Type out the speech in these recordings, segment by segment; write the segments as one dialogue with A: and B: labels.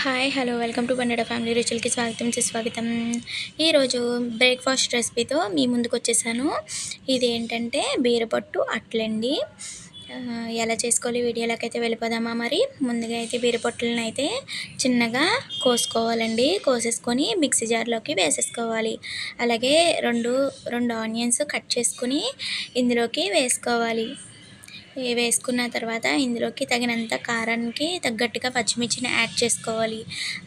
A: Hi hello welcome to బండెడ family రుచులకి స్వాగతం సుస్వాగతం. ఈరోజు బ్రేక్ఫాస్ట్ రెసిపీతో మీ ముందుకు వచ్చేసాను. ఇది ఏంటంటే బీరపట్టు అట్లండి. ఎలా చేసుకోవాలి వీడియోలోకి అయితే వెళ్ళిపోదామా. మరి ముందుగా అయితే బీరపట్టులను అయితే చిన్నగా కోసుకోవాలండి. కోసేసుకొని మిక్సీ జార్లోకి వేసేసుకోవాలి. అలాగే రెండు ఆనియన్స్ కట్ చేసుకుని ఇందులోకి వేసుకోవాలి. వేసుకున్న తర్వాత ఇందులోకి తగినంత కారానికి తగ్గట్టుగా పచ్చిమిర్చిని యాడ్ చేసుకోవాలి.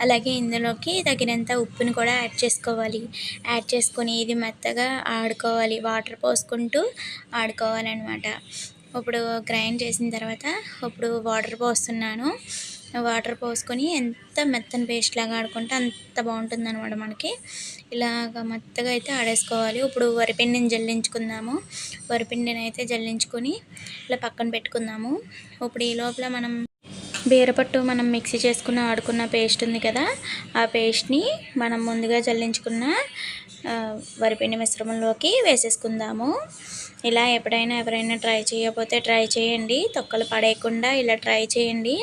A: అలాగే ఇందులోకి తగినంత ఉప్పుని కూడా యాడ్ చేసుకోవాలి. యాడ్ చేసుకొని ఇది మెత్తగా ఆడుకోవాలి, వాటర్ పోసుకుంటూ ఆడుకోవాలన్నమాట. ఇప్పుడు గ్రైండ్ చేసిన తర్వాత ఇప్పుడు వాటర్ పోస్తున్నాను. వాటర్ పోసుకొని ఎంత మెత్తని పేస్ట్ లాగా ఆడుకుంటే అంత బాగుంటుందన్నమాట. మనకి ఇలాగ మెత్తగా అయితే ఆడేసుకోవాలి. ఇప్పుడు వరిపిండిని జల్లించుకుందాము. వరిపిండిని అయితే జల్లించుకొని ఇలా పక్కన పెట్టుకుందాము. ఇప్పుడు ఈ లోపల మనం బీరపట్టు మనం మిక్సీ చేసుకున్న ఆడుకున్న పేస్ట్ ఉంది కదా, ఆ పేస్ట్ని మనం ముందుగా జల్లించుకున్న వరిపిండి మిశ్రమంలోకి వేసేసుకుందాము. ఇలా ఎవరైనా ట్రై చేయకపోతే ట్రై చేయండి, తొక్కలు పడేయకుండా ఇలా ట్రై చేయండి.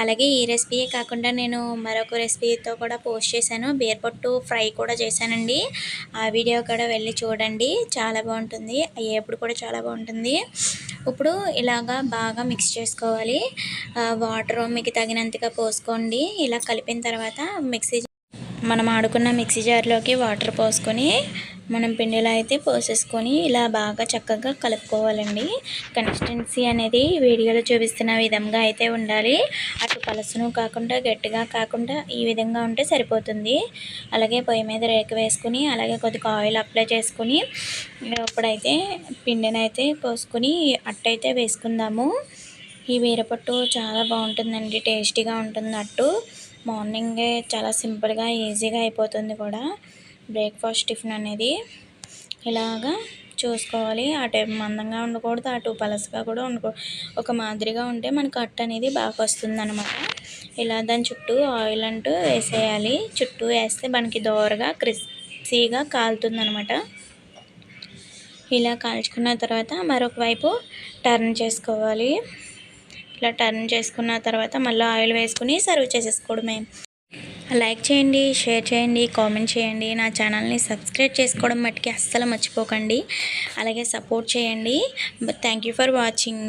A: అలాగే ఈ రెసిపీయే కాకుండా నేను మరొక రెసిపీతో కూడా పోస్ట్ చేశాను, బీరపట్టు ఫ్రై కూడా చేశానండి. ఆ వీడియో కూడా వెళ్ళి చూడండి, చాలా బాగుంటుంది. అయ్యేప్పుడు కూడా చాలా బాగుంటుంది. ఇప్పుడు ఇలాగా బాగా మిక్స్ చేసుకోవాలి. వాటర్ మీకు తగినంతగా పోసుకోండి. ఇలా కలిపిన తర్వాత మనం ఆడుకున్న మిక్సీ జార్లోకి వాటర్ పోసుకొని మనం పిండిలో అయితే పోసేసుకొని ఇలా బాగా చక్కగా కలుపుకోవాలండి. కన్సిస్టెన్సీ అనేది వీడియోలో చూపిస్తున్న విధంగా అయితే ఉండాలి. అటు పలసను కాకుండా గట్టిగా కాకుండా ఈ విధంగా ఉంటే సరిపోతుంది. అలాగే పొయ్యి మీద రేకు వేసుకుని అలాగే కొద్దిగా ఆయిల్ అప్లై చేసుకుని ఇప్పుడైతే పిండిని అయితే పోసుకొని అట్టయితే వేసుకుందాము. ఈ బీరపట్టు చాలా బాగుంటుందండి, టేస్టీగా ఉంటుంది. అట్టు మార్నింగే చాలా సింపుల్గా ఈజీగా అయిపోతుంది కూడా బ్రేక్ఫాస్ట్ టిఫిన్ అనేది. ఇలాగా చూసుకోవాలి, అటు మందంగా ఉండకూడదు, అటు పలసగా కూడా ఉండకూడదు. ఒక మాదిరిగా ఉంటే మనకు అట్టు అనేది బాగా వస్తుంది అనమాట. ఇలా దాని చుట్టూ ఆయిల్ అంటూ వేసేయాలి. చుట్టూ వేస్తే మనకి దోరగా క్రిస్పీగా కాలుతుంది అనమాట. ఇలా కాల్చుకున్న తర్వాత మరొక వైపు టర్న్ చేసుకోవాలి. ఇలా టర్న్ చేసుకున్న తర్వాత మళ్ళీ ఆయిల్ వేసుకుని సర్వ్ చేసేసుకోవడమే. లైక్ చేయండి, షేర్ చేయండి, కామెంట్ చేయండి. నా ఛానల్ని సబ్స్క్రైబ్ చేసుకోవడం మట్టుకి అస్సలు మర్చిపోకండి. అలాగే సపోర్ట్ చేయండి. Thank you for watching.